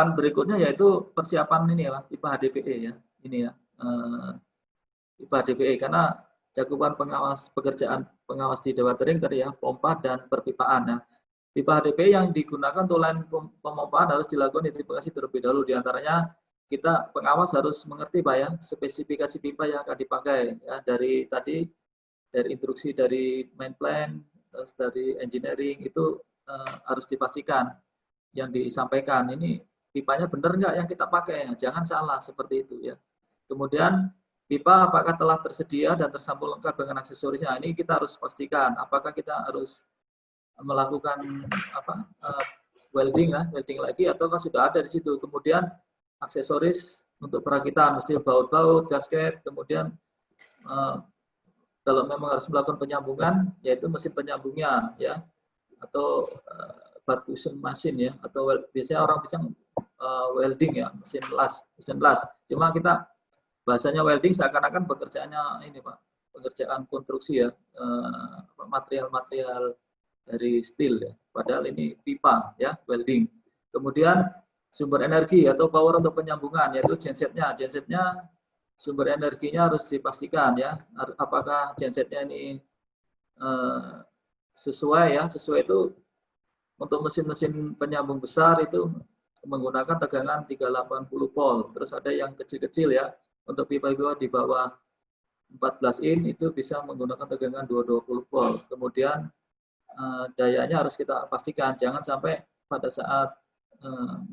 tahapan berikutnya yaitu persiapan ini ya, pipa HDPE ya. Ini ya, pipa HDPE karena cakupan pekerjaan pengawas di dewatering tadi ya, pompa dan perpipaan. Nah, pipa HDPE yang digunakan untuk line pemompaan harus dilakukan identifikasi terlebih dahulu. Di antaranya kita pengawas harus mengerti Pak ya, spesifikasi pipa yang akan dipakai ya, dari instruksi dari main plan, terus dari engineering itu harus dipastikan yang disampaikan ini pipanya benar nggak yang kita pakai, jangan salah seperti itu ya. Kemudian pipa apakah telah tersedia dan tersambung lengkap dengan aksesorisnya, ini kita harus pastikan apakah kita harus melakukan welding lagi ataukah sudah ada di situ. Kemudian aksesoris untuk perakitan mesti baut-baut, gasket, kemudian kalau memang harus melakukan penyambungan yaitu mesin penyambungnya ya, atau butt fusion machine ya, atau biasanya orang bisa welding ya, mesin las. Cuma kita bahasanya welding seakan-akan pekerjaannya ini Pak, pekerjaan konstruksi ya, material-material dari steel ya. Padahal ini pipa ya, welding. Kemudian sumber energi atau power untuk penyambungan yaitu gensetnya. Gensetnya sumber energinya harus dipastikan ya, apakah gensetnya ini sesuai ya, sesuai itu untuk mesin-mesin penyambung besar itu menggunakan tegangan 380 volt. Terus ada yang kecil-kecil ya, untuk pipa-pipa di bawah 14 in itu bisa menggunakan tegangan 220 volt. Kemudian dayanya harus kita pastikan, jangan sampai pada saat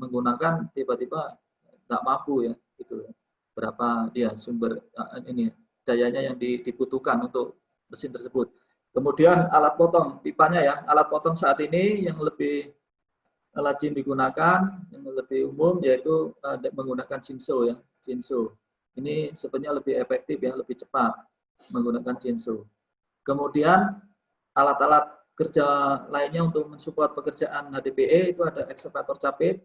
menggunakan tiba-tiba nggak mampu ya, gitu. Berapa dia sumber ini dayanya yang dibutuhkan untuk mesin tersebut. Kemudian alat potong pipanya ya, alat potong saat ini yang lebih lazim digunakan, yang lebih umum yaitu menggunakan chainsaw ya, chainsaw. Ini sebenarnya lebih efektif ya, lebih cepat menggunakan chainsaw. Kemudian alat-alat kerja lainnya untuk mensupport pekerjaan HDPE itu ada ekskavator capit,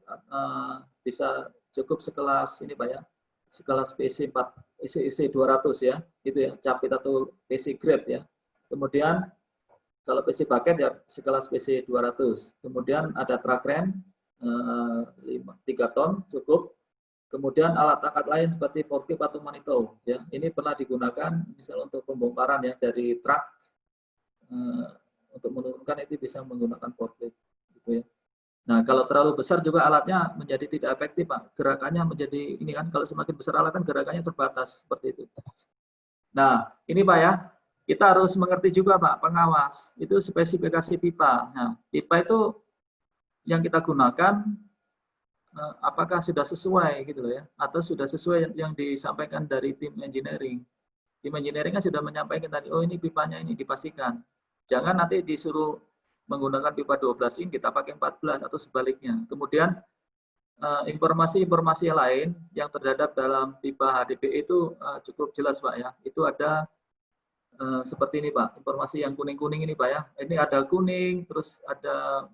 bisa cukup sekelas ini Pak ya, sekelas PC 200 ya, itu ya, capit atau PC grab ya. Kemudian kalau PC bucket ya sekelas PC 200. Kemudian ada truck crane 3 ton cukup. Kemudian alat angkat lain seperti forklift atau manito ya. Ini pernah digunakan misalnya untuk pembongkaran ya dari truk, untuk menurunkan itu bisa menggunakan forklift gitu ya. Nah, kalau terlalu besar juga alatnya menjadi tidak efektif Pak. Gerakannya menjadi ini kan, kalau semakin besar alat kan gerakannya terbatas seperti itu. Nah, ini Pak ya, kita harus mengerti juga Pak, pengawas itu spesifikasi pipa. Nah, pipa itu yang kita gunakan apakah sudah sesuai gitu loh ya, atau sudah sesuai yang disampaikan dari tim engineering. Tim engineering kan sudah menyampaikan tadi, oh ini pipanya ini dipastikan. Jangan nanti disuruh menggunakan pipa 12 in kita pakai 14 atau sebaliknya. Kemudian informasi-informasi lain yang terdapat dalam pipa HDPE itu cukup jelas Pak ya. Itu ada seperti ini Pak, informasi yang kuning-kuning ini Pak ya. Ini ada kuning, terus ada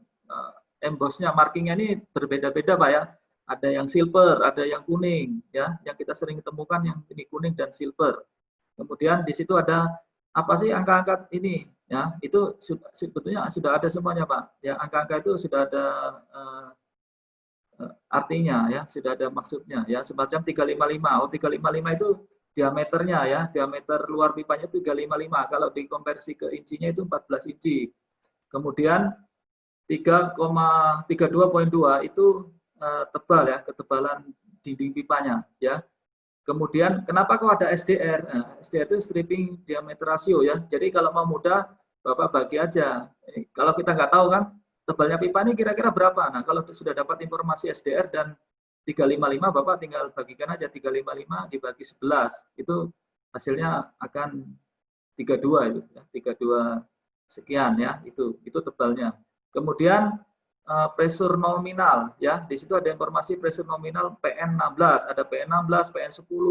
embossnya, markingnya ini berbeda-beda Pak ya. Ada yang silver, ada yang kuning ya. Yang kita sering temukan yang ini kuning dan silver. Kemudian di situ ada apa sih angka-angka ini ya, itu sebetulnya sudah ada semuanya Pak. Ya, angka-angka itu sudah ada artinya ya, sudah ada maksudnya ya, semacam 355. Oh, 355 itu diameternya ya, diameter luar pipanya itu 355. Kalau dikonversi ke incinya itu 14 inci. Kemudian 3,32.2 itu tebal ya, ketebalan dinding pipanya ya. Kemudian kenapa kok ada SDR? Nah, SDR itu stripping diameter ratio ya. Jadi kalau mau mudah, Bapak bagi aja. Kalau kita nggak tahu kan, tebalnya pipa ini kira-kira berapa? Nah, kalau sudah dapat informasi SDR dan 355, Bapak tinggal bagikan aja 355 dibagi 11. Itu hasilnya akan 32 itu ya, 32 sekian ya, itu tebalnya. Kemudian pressure nominal ya, di situ ada informasi pressure nominal PN16, ada PN16, PN10,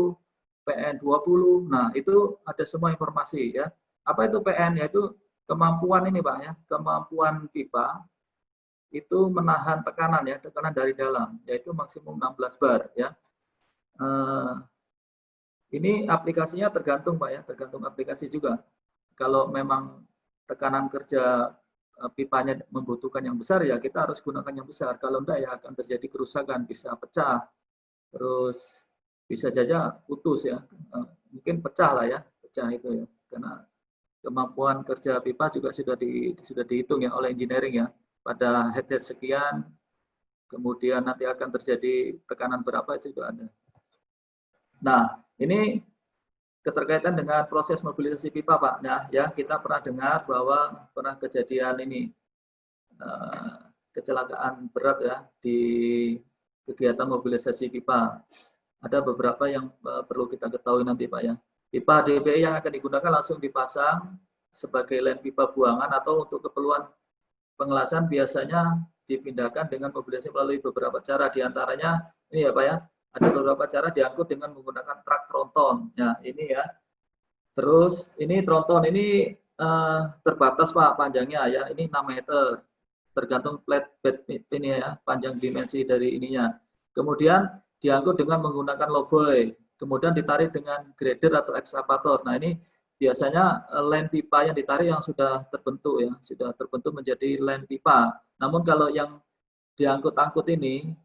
PN20. Nah, itu ada semua informasi ya. Apa itu PN? Yaitu kemampuan ini Pak ya, kemampuan pipa itu menahan tekanan ya, tekanan dari dalam, yaitu maksimum 16 bar ya. Ini aplikasinya tergantung Pak ya, tergantung aplikasi juga. Kalau memang tekanan kerja pipanya membutuhkan yang besar, ya kita harus gunakan yang besar. Kalau enggak, ya akan terjadi kerusakan, bisa pecah, terus bisa saja putus ya, mungkin pecah lah ya, pecah itu ya, karena kemampuan kerja pipa juga sudah dihitung ya oleh engineering ya, pada head sekian, kemudian nanti akan terjadi tekanan berapa itu juga ada. Nah, ini keterkaitan dengan proses mobilisasi pipa, Pak. Nah, ya kita pernah dengar bahwa pernah kejadian ini kecelakaan berat ya di kegiatan mobilisasi pipa. Ada beberapa yang perlu kita ketahui nanti, Pak ya. Pipa DPI yang akan digunakan langsung dipasang sebagai line pipa buangan atau untuk keperluan pengelasan biasanya dipindahkan dengan mobilisasi melalui beberapa cara. Di antaranya ini ya Pak ya, ada beberapa cara diangkut dengan menggunakan truk tronton. Nah ini ya. Terus ini tronton ini terbatas Pak panjangnya ya, ini 6 meter. Tergantung flatbed ini ya, panjang dimensi dari ininya. Kemudian diangkut dengan menggunakan lowboy, kemudian ditarik dengan grader atau ekskavator. Nah ini biasanya line pipa yang ditarik yang sudah terbentuk ya, sudah terbentuk menjadi line pipa. Namun kalau yang diangkut-angkut ini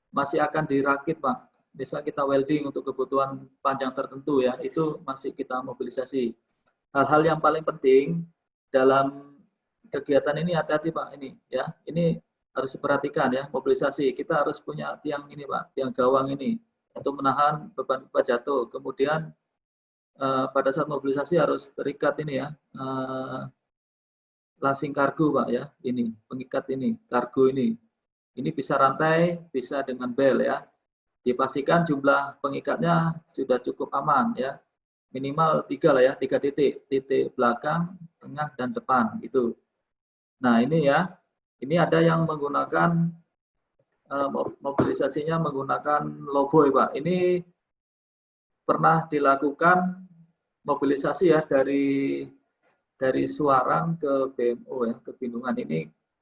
masih akan dirakit Pak. Bisa kita welding untuk kebutuhan panjang tertentu ya, itu masih kita mobilisasi. Hal-hal yang paling penting dalam kegiatan ini hati-hati Pak ini ya, ini harus diperhatikan ya, mobilisasi. Kita harus punya tiang ini Pak, tiang gawang ini untuk menahan beban pipa jatuh. Kemudian pada saat mobilisasi harus terikat ini ya, lasing kargo Pak ya, ini pengikat ini, kargo ini. Ini bisa rantai, bisa dengan bel ya. Dipastikan jumlah pengikatnya sudah cukup aman ya. Minimal 3 lah ya, 3 titik. Titik belakang, tengah, dan depan itu. Nah ini ya, ini ada yang menggunakan mobilisasinya menggunakan lowboy Pak. Ini pernah dilakukan mobilisasi ya dari Suarang ke BMO ya, ke Bindungan.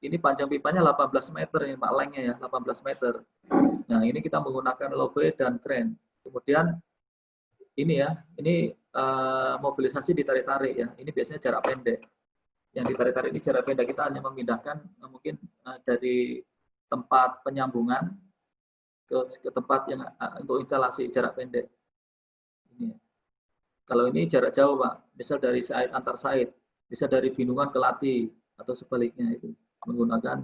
Ini panjang pipanya 18 meter ini Pak, lengnya ya 18 meter. Nah ini kita menggunakan lowboy dan kren. Kemudian ini ya, ini mobilisasi ditarik-tarik ya. Ini biasanya jarak pendek. Yang ditarik-tarik ini jarak pendek, kita hanya memindahkan mungkin dari tempat penyambungan ke tempat yang untuk instalasi jarak pendek. Ini. Kalau ini jarak jauh Pak, misal dari site antar site, bisa dari Bindungan ke Lati atau sebaliknya itu menggunakan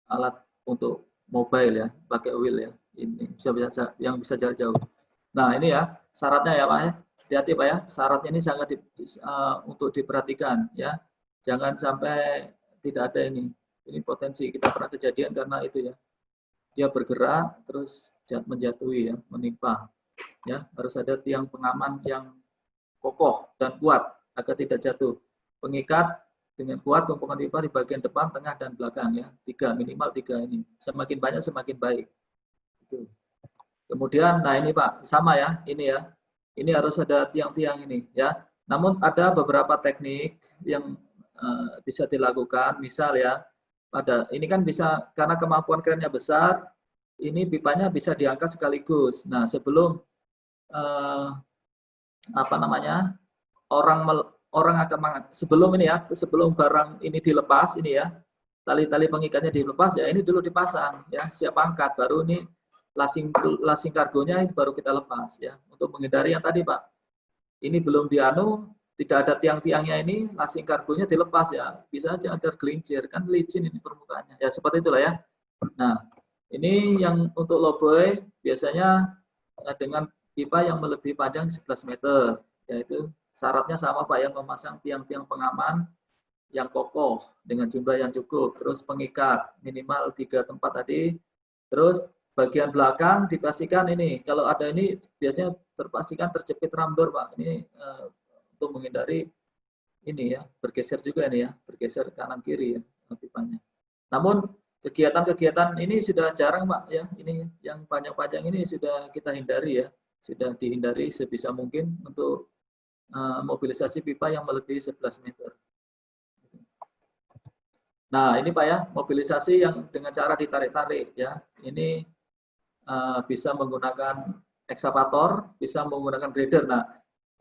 alat untuk mobile ya, pakai wheel ya. Ini bisa yang bisa jarak jauh. Nah ini ya syaratnya ya Pak ya, hati-hati Pak ya, syaratnya ini sangat untuk diperhatikan ya, jangan sampai tidak ada ini potensi. Kita pernah kejadian karena itu ya, dia bergerak terus menjatuhi ya, menimpa ya, harus ada tiang pengaman yang kokoh dan kuat agar tidak jatuh. Pengikat dengan kuat tumpukan pipa di bagian depan, tengah, dan belakang ya, minimal 3 ini. Semakin banyak semakin baik. Itu. Kemudian, nah ini Pak, sama ya, ini harus ada tiang-tiang ini ya. Namun ada beberapa teknik yang bisa dilakukan, misal ya, ini kan bisa karena kemampuan kerennya besar, ini pipanya bisa diangkat sekaligus. Nah sebelum orang akan sebelum ini ya, sebelum barang ini dilepas ini ya, tali-tali pengikatnya dilepas ya, ini dulu dipasang ya, siap angkat, baru ini lasing kargonya ini baru kita lepas ya, untuk menghindari yang tadi Pak, ini belum tidak ada tiang-tiangnya, ini lasing kargonya dilepas ya, bisa aja ada gelincir, kan licin ini permukaannya ya, seperti itulah ya. Nah ini yang untuk lowboy biasanya dengan pipa yang melebihi panjang 11 meter, yaitu syaratnya sama Pak ya, memasang tiang-tiang pengaman yang kokoh dengan jumlah yang cukup, terus pengikat minimal 3 tempat tadi, terus bagian belakang dipastikan ini, kalau ada ini biasanya terpastikan terjepit ramdor Pak, ini untuk menghindari ini ya, bergeser juga ini ya, bergeser kanan kiri ya pipanya. Namun kegiatan-kegiatan ini sudah jarang Pak ya, ini yang panjang-panjang ini sudah kita hindari ya, sudah dihindari sebisa mungkin untuk mobilisasi pipa yang melebihi 11 meter. Nah ini Pak ya, mobilisasi yang dengan cara ditarik-tarik ya, ini bisa menggunakan ekskavator, bisa menggunakan grader. Nah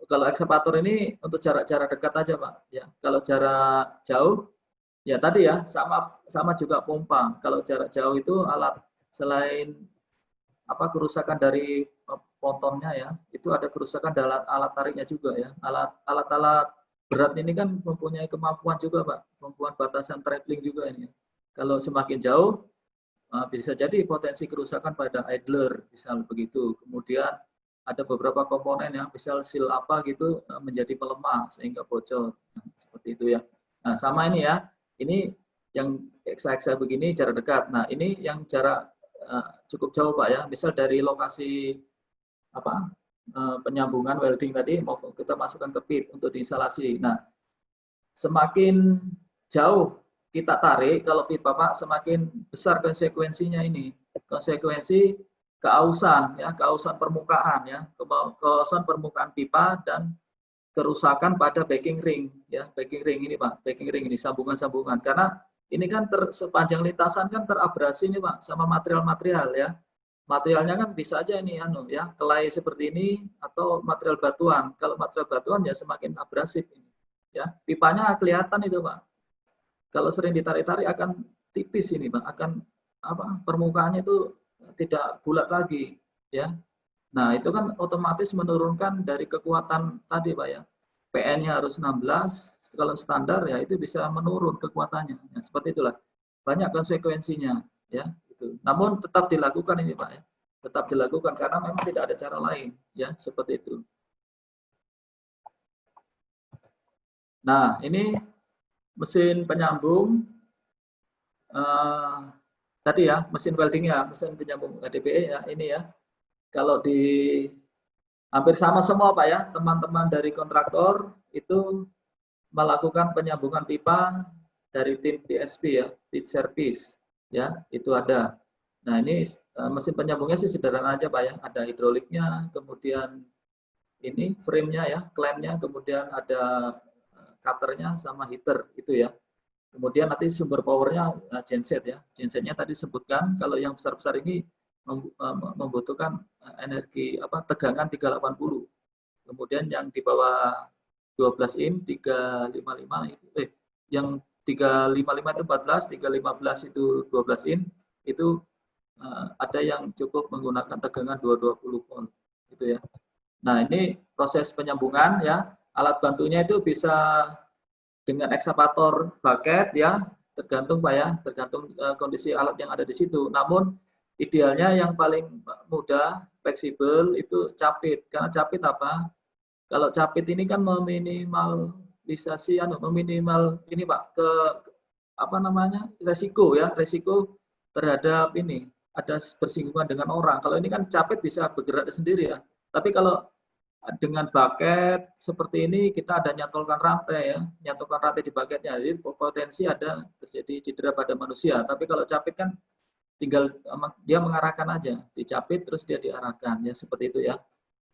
kalau ekskavator ini untuk jarak-jarak dekat aja, Pak. Ya, kalau jarak jauh, ya tadi ya sama juga pompa. Kalau jarak jauh itu alat selain kerusakan dari pontonnya ya, itu ada kerusakan dari alat tariknya juga ya. Alat-alat berat ini kan mempunyai kemampuan juga, Pak, kemampuan batasan traveling juga ini. Kalau semakin jauh bisa jadi potensi kerusakan pada idler, misal begitu. Kemudian ada beberapa komponen yang misal seal apa gitu menjadi melemah sehingga bocor. Nah, seperti itu ya. Nah, sama ini ya. Ini yang eksa-eksa begini jarak dekat. Nah, ini yang jarak cukup jauh, Pak ya. Misal dari lokasi penyambungan welding tadi mau kita masukkan ke pit untuk diinstalasi. Nah, semakin jauh kita tarik, kalau pit Bapak semakin besar konsekuensinya ini. Konsekuensi keausan ya, keausan permukaan ya, keausan permukaan pipa dan kerusakan pada backing ring ya, backing ring ini Pak, backing ring ini sambungan-sambungan. Karena ini kan sepanjang lintasan kan terabrasi ini Pak sama material-material ya. Materialnya kan bisa aja ini ya, kelai seperti ini atau material batuan. Kalau material batuan ya semakin abrasif ini. Ya, pipanya kelihatan itu, Pak. Kalau sering ditarik-tarik akan tipis ini, Pak. Akan permukaannya itu tidak bulat lagi, ya. Nah, itu kan otomatis menurunkan dari kekuatan tadi, Pak ya. PN-nya harus 16, kalau standar ya itu bisa menurun kekuatannya. Ya, seperti itulah. Banyak konsekuensinya, ya. Namun tetap dilakukan ini Pak ya, tetap dilakukan karena memang tidak ada cara lain ya, seperti itu. Nah ini mesin penyambung tadi ya, mesin welding ya, mesin penyambung HDPE ya ini ya. Kalau di hampir sama semua Pak ya, teman-teman dari kontraktor itu melakukan penyambungan pipa dari tim PSP ya, pit service ya, itu ada. Nah ini mesin penyambungnya sih sederhana aja Pak ya, ada hidroliknya, kemudian ini frame-nya ya, klemnya, kemudian ada cutternya sama heater itu ya. Kemudian nanti sumber powernya genset ya, gensetnya tadi sebutkan kalau yang besar-besar ini membutuhkan energi tegangan 380. Kemudian yang di bawah 12 in 355 itu yang 355 itu 14, 315 itu 12 in itu ada yang cukup menggunakan tegangan 220 volt gitu ya. Nah, ini proses penyambungan ya. Alat bantunya itu bisa dengan ekskavator bucket ya, tergantung Pak ya, tergantung kondisi alat yang ada di situ. Namun idealnya yang paling mudah, fleksibel itu capit. Karena capit apa? Kalau capit ini kan meminimalisasi meminimal ini Pak ke resiko ya, resiko terhadap ini ada bersinggungan dengan orang. Kalau ini kan capit bisa bergerak sendiri ya. Tapi kalau dengan bucket seperti ini kita ada nyantolkan rantai ya, nyantolkan rantai di bucketnya. Jadi potensi ada terjadi cedera pada manusia. Tapi kalau capit kan tinggal dia mengarahkan aja, dicapit terus dia diarahkan ya, seperti itu ya.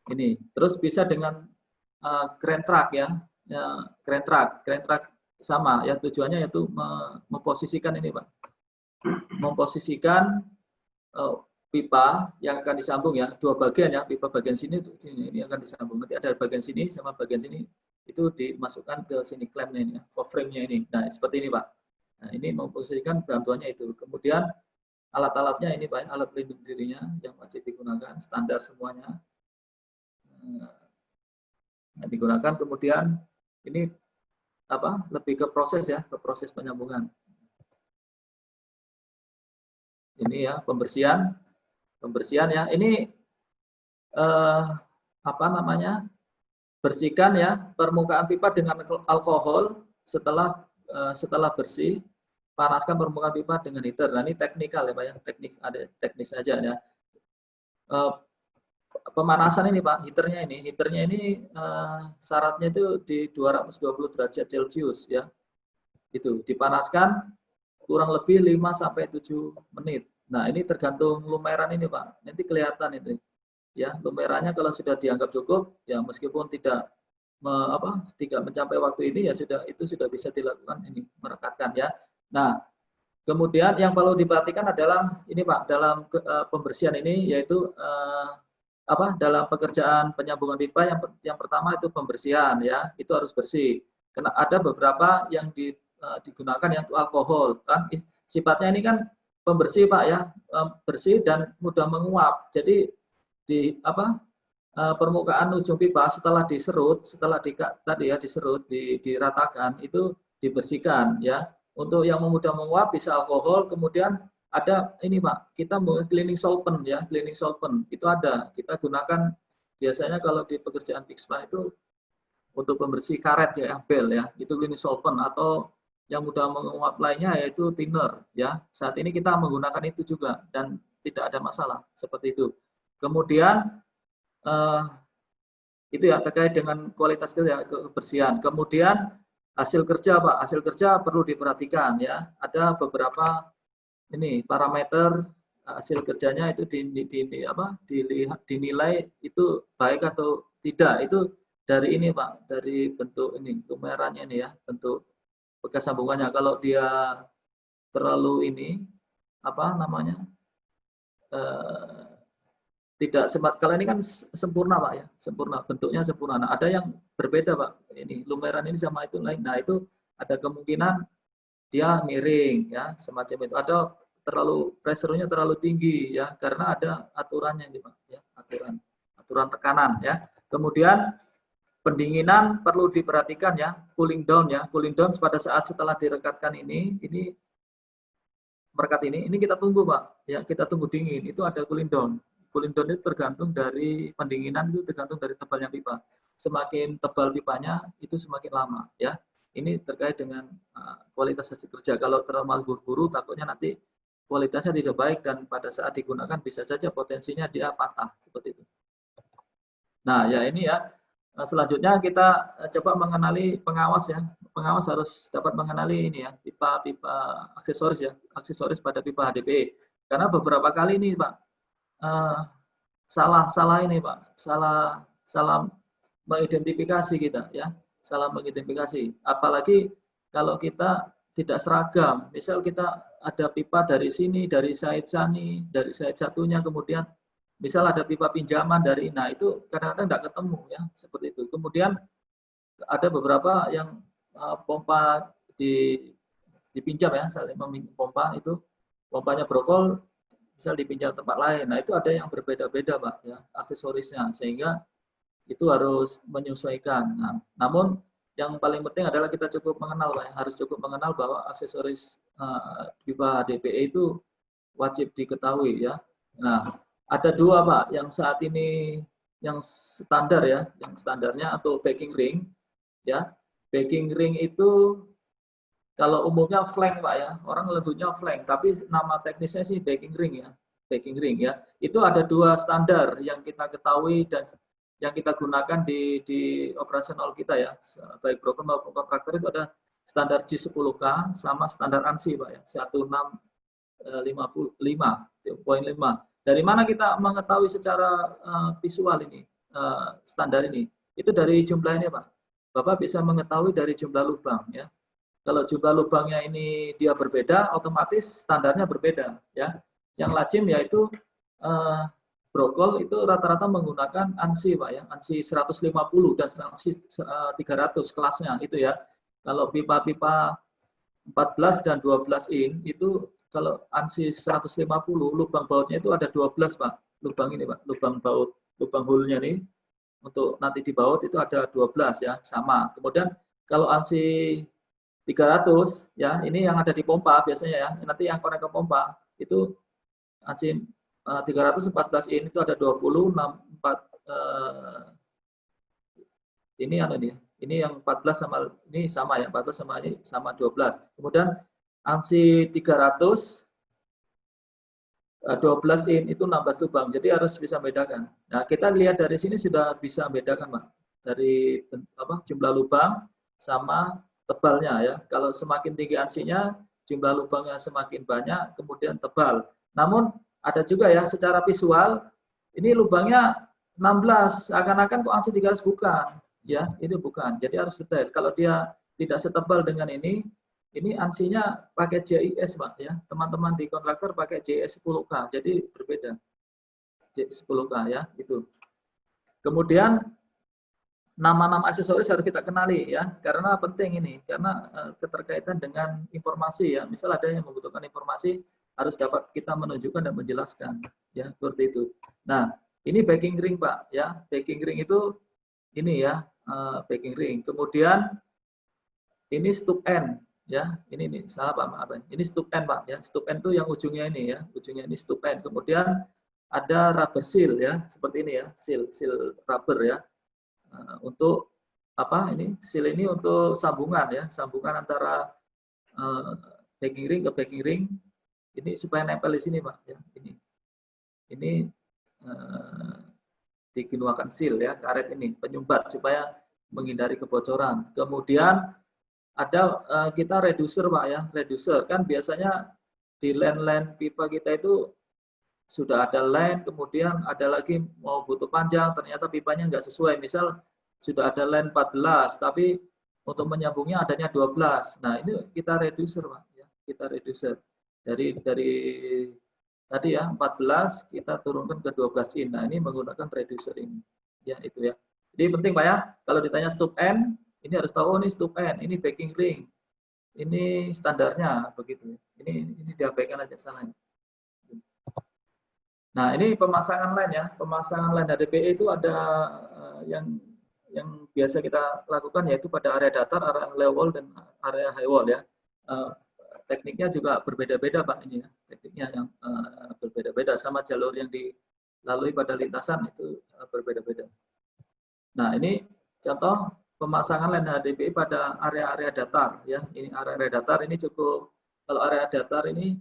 Ini terus bisa dengan crane truck ya, crane truck sama ya, tujuannya yaitu memposisikan ini Pak, memposisikan pipa yang akan disambung ya, dua bagian ya, pipa bagian sini ini akan disambung, nanti ada bagian sini sama bagian sini itu dimasukkan ke sini klemnya ini ya, frame-nya ini. Nah seperti ini Pak. Nah ini memposisikan bantuannya itu. Kemudian alat-alatnya ini Pak, alat pelindung dirinya yang wajib digunakan, standar semuanya. Nah, digunakan. Kemudian ini lebih ke proses ya, ke proses penyambungan. Ini ya pembersihan ya. Ini bersihkan ya permukaan pipa dengan alkohol. Setelah bersih, panaskan permukaan pipa dengan heater. Nah ini teknikal ya Pak ya, teknis aja ya. Pemanasan ini Pak, heaternya ini syaratnya itu di 220 derajat Celcius ya. Itu dipanaskan kurang lebih 5-7 menit. Nah, ini tergantung lumeran ini Pak. Nanti kelihatan itu. Ya, lumerannya kalau sudah dianggap cukup ya meskipun tidak mencapai waktu ini ya itu sudah bisa dilakukan ini, merekatkan ya. Nah, kemudian yang perlu diperhatikan adalah ini Pak, dalam pembersihan ini yaitu dalam pekerjaan penyambungan pipa yang pertama itu pembersihan ya, itu harus bersih. Karena ada beberapa yang digunakan yang untuk alkohol kan sifatnya ini kan pembersih Pak ya, bersih dan mudah menguap. Jadi di permukaan ujung pipa setelah diserut, tadi ya diserut, diratakan itu dibersihkan ya. Untuk yang mudah menguap bisa alkohol, kemudian ada ini Pak, kita cleaning solvent ya, cleaning solvent itu ada. Kita gunakan biasanya kalau di pekerjaan Pixma itu untuk pembersih karet ya, bel ya, itu cleaning solvent atau yang mudah menguap lainnya yaitu thinner ya. Saat ini kita menggunakan itu juga dan tidak ada masalah seperti itu. Kemudian itu ya terkait dengan kualitas kerja kebersihan. Kemudian hasil kerja Pak, hasil kerja perlu diperhatikan ya. Ada beberapa ini parameter hasil kerjanya itu dinilai itu baik atau tidak. Itu dari ini Pak, dari bentuk ini lumerannya ini ya, bentuk bekas sambungannya. Kalau dia terlalu ini tidak kalau ini kan sempurna Pak ya, sempurna, bentuknya sempurna. Nah, ada yang berbeda Pak, ini lumeran ini sama itu lain. Nah, itu ada kemungkinan dia miring ya, semacam itu. Ada pressure-nya terlalu tinggi ya, karena ada aturannya ini Pak ya, aturan tekanan ya. Kemudian pendinginan perlu diperhatikan ya, cooling down ya. Cooling down pada saat setelah direkatkan ini merekat ini kita tunggu Pak ya, kita tunggu dingin. Itu ada cooling down. Cooling down itu tergantung dari pendinginan, itu tergantung dari tebalnya pipa. Semakin tebal pipanya itu semakin lama ya. Ini terkait dengan kualitas hasil kerja. Kalau terlalu buru-buru takutnya nanti kualitasnya tidak baik dan pada saat digunakan bisa saja potensinya dia patah seperti itu. Nah, ya ini ya. Selanjutnya kita coba mengenali pengawas ya. Pengawas harus dapat mengenali ini ya, pipa-pipa aksesoris ya, aksesoris pada pipa HDPE. Karena beberapa kali ini Pak salah ini Pak, salah mengidentifikasi kita ya, salah mengidentifikasi. Apalagi kalau kita tidak seragam, misal kita ada pipa dari sini, dari side sini, dari side satunya, kemudian misal ada pipa pinjaman dari, nah itu kadang-kadang tidak ketemu ya, seperti itu. Kemudian ada beberapa yang pompa dipinjam ya, saling pompa itu, pompanya brokol, misal dipinjam tempat lain. Nah, itu ada yang berbeda-beda, Pak, ya, aksesorisnya. Sehingga itu harus menyesuaikan. Nah, namun yang paling penting adalah kita cukup mengenal, Pak, ya. Harus cukup mengenal bahwa aksesoris pipa HDPE itu wajib diketahui, ya. Nah, ada dua, Pak, yang saat ini yang standar ya, yang standarnya atau backing ring, ya. Backing ring itu kalau umumnya flank Pak ya, orang menyebutnya flank, tapi nama teknisnya sih backing ring ya, backing ring ya. Itu ada dua standar yang kita ketahui dan yang kita gunakan di operasional kita ya, baik broker maupun kontraktor itu ada standar G10K sama standar ANSI Pak ya, 1655.5. Dari mana kita mengetahui secara visual ini, standar ini? Itu dari jumlah ini Pak. Bapak bisa mengetahui dari jumlah lubang ya. Kalau jumlah lubangnya ini dia berbeda, otomatis standarnya berbeda ya. Yang lazim yaitu brokol itu rata-rata menggunakan ANSI Pak ya, ANSI 150 dan ANSI 300 kelasnya itu ya. Kalau pipa-pipa 14 dan 12 in itu kalau ANSI 150 lubang bautnya itu ada 12 Pak. Lubang ini Pak, lubang baut, lubang hole-nya nih untuk nanti di baut itu ada 12 ya, sama. Kemudian kalau ANSI 300 ya, ini yang ada di pompa biasanya ya. Nanti yang konek ke pompa itu ANSI 314 in itu ada 20, 4 ini ada nih. Ini yang 14 sama ini sama ya, 14 sama ini sama 12. Kemudian ANSI 300 12 in itu 16 lubang. Jadi harus bisa bedakan. Nah, kita lihat dari sini sudah bisa bedakan, Pak. Dari jumlah lubang sama tebalnya ya. Kalau semakin tinggi ANSI-nya, jumlah lubangnya semakin banyak, kemudian tebal. Namun ada juga ya secara visual ini lubangnya 16, akan-akan kok ANSI 300 bukan. Ya, itu bukan. Jadi harus detail. Kalau dia tidak setebal dengan ini ANSI-nya pakai JIS, Pak ya. Teman-teman di kontraktor pakai JIS 10K. Jadi berbeda. JIS 10K ya, itu. Kemudian nama-nama aksesoris harus kita kenali ya, karena penting ini, karena keterkaitan dengan informasi ya. Misal ada yang membutuhkan informasi, harus dapat kita menunjukkan dan menjelaskan ya, seperti itu. Nah, ini backing ring Pak ya. Backing ring itu ini ya, backing ring. Kemudian ini stup end ya. Ini salah Pak, maaf. Ini stup end Pak ya. Stup end itu yang ujungnya ini ya, ujungnya ini stup end. Kemudian ada rubber seal ya, seperti ini ya, seal rubber ya. Untuk apa ini? Seal ini untuk sambungan ya, sambungan antara backing ring ke backing ring. Ini supaya nempel di sini Pak ya. Ini digunakan seal ya, karet ini penyumbat supaya menghindari kebocoran. Kemudian ada kita reducer Pak ya, reducer kan biasanya di line pipa kita itu sudah ada line, kemudian ada lagi mau butuh panjang, ternyata pipanya nggak sesuai. Misal sudah ada line 14, tapi untuk menyambungnya adanya 12. Nah ini kita reducer Pak ya, kita reducer dari tadi ya 14 kita turunkan ke 12 in. Nah ini menggunakan reducer ini ya, itu ya. Jadi penting Pak ya, kalau ditanya stup end ini harus tahu, oh, ini stup end, ini backing ring, ini standarnya begitu. Ini diabaikan aja sana. Nah ini pemasangan line ya, pemasangan line HDPE itu ada yang biasa kita lakukan yaitu pada area datar, area low wall dan area high wall ya. Tekniknya juga berbeda-beda Pak ini ya, tekniknya yang berbeda-beda, sama jalur yang dilalui pada lintasan itu berbeda-beda. Nah ini contoh pemasangan line HDPE pada area-area datar ya. Ini area-area datar ini cukup, kalau area datar ini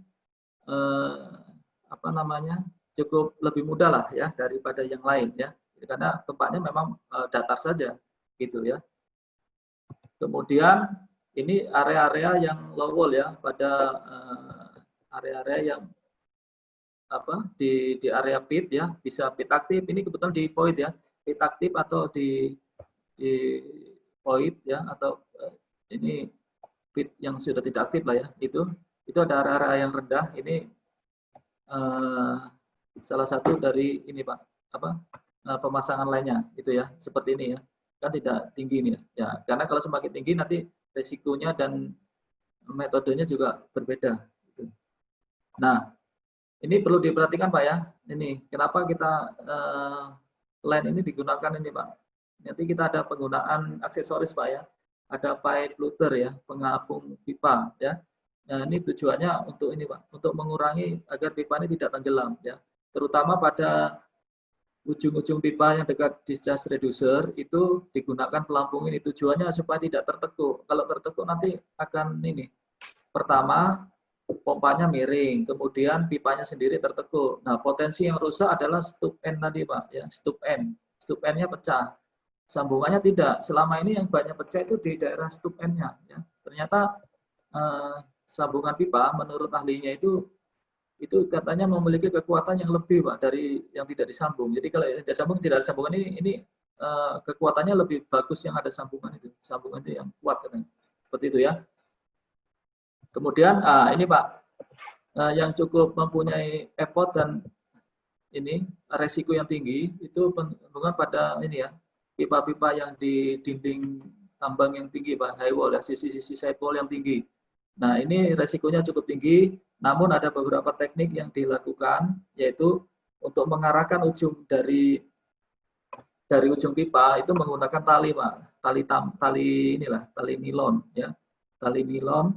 apa namanya, cukup lebih mudah lah ya daripada yang lain ya, karena tempatnya memang datar saja gitu ya. Kemudian ini area-area yang low wall ya, pada area-area yang apa di area pit ya, bisa pit aktif, ini kebetulan di void ya, pit aktif atau di void ya, atau ini pit yang sudah tidak aktif lah ya, itu ada area-area yang rendah. Ini salah satu dari ini Pak, apa pemasangan lainnya itu ya, seperti ini ya, kan tidak tinggi ini ya, karena kalau semakin tinggi nanti resikonya dan metodenya juga berbeda. Nah ini perlu diperhatikan Pak ya, ini kenapa kita line ini digunakan ini Pak. Nanti kita ada penggunaan aksesoris Pak ya, ada pipe fluter ya, pengapung pipa ya. Nah ini tujuannya untuk ini Pak, untuk mengurangi agar pipa ini tidak tenggelam ya, terutama pada ujung-ujung pipa yang dekat discharge reducer itu digunakan pelampung ini, tujuannya supaya tidak tertekuk. Kalau tertekuk nanti akan ini, pertama pompanya miring, kemudian pipanya sendiri tertekuk. Nah potensi yang rusak adalah stup end tadi Pak ya, stup endnya pecah, sambungannya tidak. Selama ini yang banyak pecah itu di daerah stup endnya ya. Ternyata sambungan pipa menurut ahlinya itu katanya memiliki kekuatan yang lebih Pak dari yang tidak disambung. Jadi kalau tidak sambung, tidak ada sambungan ini kekuatannya lebih bagus yang ada sambungan itu. Sambungan itu yang kuat katanya. Seperti itu ya. Kemudian ini Pak, yang cukup mempunyai effort dan ini resiko yang tinggi itu bukan pada ini ya, pipa-pipa yang di dinding tambang yang tinggi Pak, high wall ya, sisi-sisi side wall yang tinggi. Nah ini resikonya cukup tinggi, namun ada beberapa teknik yang dilakukan, yaitu untuk mengarahkan ujung dari ujung pipa itu menggunakan tali Pak, tali inilah, tali nilon ya, tali nilon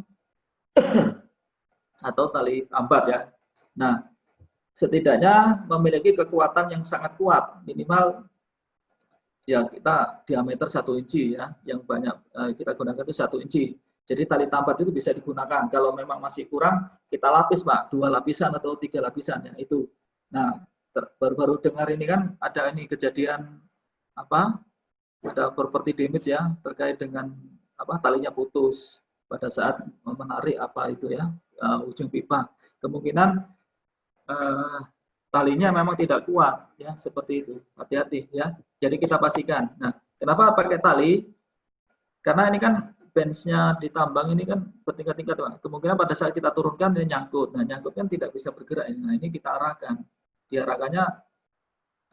atau tali tambat ya. Nah setidaknya memiliki kekuatan yang sangat kuat, minimal ya kita diameter 1 inci ya, yang banyak kita gunakan itu 1 inci. Jadi tali tambat itu bisa digunakan. Kalau memang masih kurang, kita lapis Pak, 2 lapisan atau 3 lapisan ya itu. Nah, baru-baru dengar ini kan ada ini kejadian apa? Ada property damage ya terkait dengan apa? Talinya putus pada saat menarik apa itu ya, ujung pipa. Kemungkinan talinya memang tidak kuat ya, seperti itu. Hati-hati ya. Jadi kita pastikan. Nah, kenapa pakai tali? Karena ini kan benchnya di tambang ini kan bertingkat-tingkat Pak. Kemungkinan pada saat kita turunkan dia nyangkut. Nah nyangkut kan tidak bisa bergerak. Nah ini kita arahkan. Diarahkannya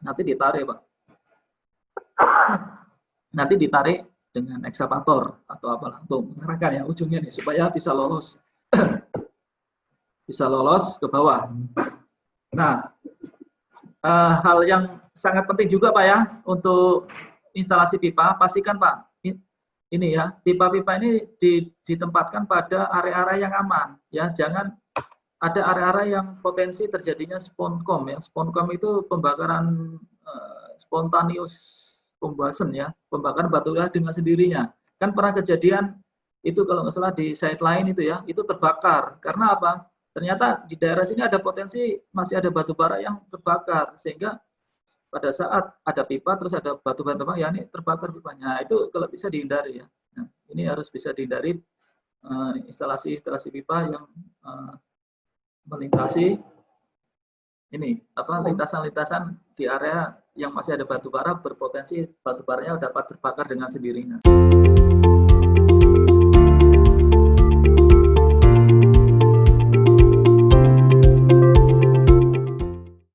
nanti ditarik Pak. nanti ditarik dengan ekskavator atau apalah untuk mengarahkan ya ujungnya nih supaya bisa lolos ke bawah. Nah, hal yang sangat penting juga Pak ya untuk instalasi pipa, pastikan Pak ini ya pipa-pipa ini ditempatkan pada area-area yang aman ya, jangan ada area-area yang potensi terjadinya sponkom ya. Sponkom itu pembakaran spontaneous combustion ya, pembakaran batu bara dengan sendirinya. Kan pernah kejadian itu kalau nggak salah di site lain itu ya, itu terbakar. Karena apa? Ternyata di daerah sini ada potensi masih ada batu bara yang terbakar, sehingga pada saat ada pipa terus ada batu bara terbakar, ya ini terbakar pipanya. Nah, itu kalau bisa dihindari ya. Nah, ini harus bisa dihindari instalasi pipa yang melintasi ini lintasan-lintasan di area yang masih ada batu bara berpotensi batu baranya dapat terbakar dengan sendirinya.